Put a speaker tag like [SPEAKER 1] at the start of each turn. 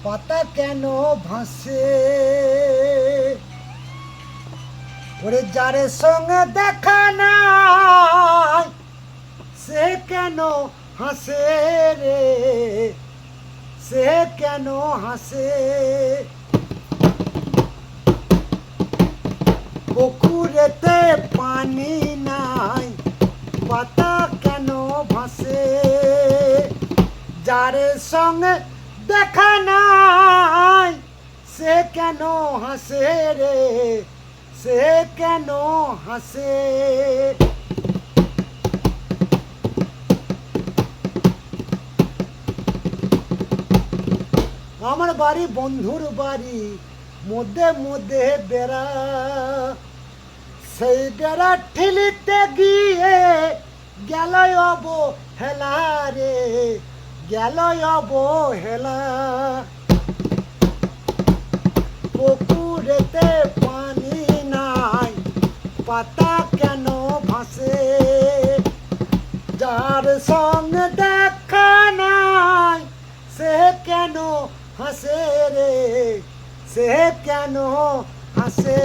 [SPEAKER 1] পাতা কেন ভাসে, ওরে যারে সঙ্গে দেখা নাই সে কেন হাসে রে, সে কেন হাসে। পুকুরেতে পানি নাই পাতা কেন ভাসে, যার সঙ্গে দেখা নাই সে কেন হাসে রে, সে কেন হাসে। আমার বাড়ি বন্ধুর বাড়ি, মধ্যে মধ্যে বেড়া, সেই বেড়া ঠেলিতে গিয়ে গেল অবহেলা রে, গেল অবহেলা। পুকুরেতে পানি নাই পাতা কেন ভাসে, যার সঙ্গে দেখা নাই সে কেন হাসে রে, সে কেন হাসে।